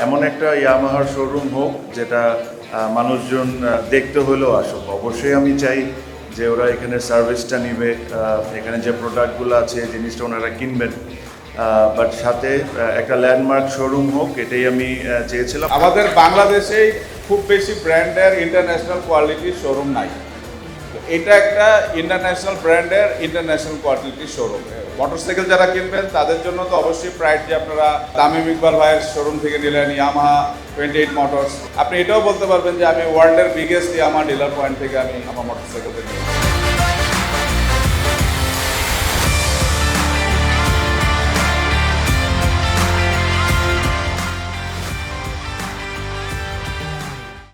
এমন একটা ইয়ামাহার শোরুম হোক যেটা মানুষজন দেখতে হলেও আসুক। অবশ্যই আমি চাই যে ওরা এখানে সার্ভিসটা নিবে, এখানে যে প্রোডাক্টগুলো আছে জিনিসটা ওনারা কিনবেন, বাট সাথে একটা ল্যান্ডমার্ক শোরুম হোক, এটাই আমি চেয়েছিলাম। আমাদের বাংলাদেশেই খুব বেশি ব্র্যান্ডের ইন্টারন্যাশনাল কোয়ালিটির শোরুম নাই। এটা একটা ইন্টারন্যাশনাল ব্র্যান্ডের ইন্টারন্যাশনাল কোয়ালিটির শোরুম। মোটরসাইকেল যারা কিনবেন তাদের জন্য তো অবশ্যই প্রাইড যে আপনারা তামিম ইকবাল ভাইয়ের শোরুম থেকে নিলেন ইয়ামাহা 28 মোটরস। আপনি এটাও বলতে পারবেন যে আমি ওয়ার্ল্ডের বিগেস্ট ইয়ামাহা ডিলার পয়েন্ট থেকে আমি আমার মোটরসাইকেলটা নিই।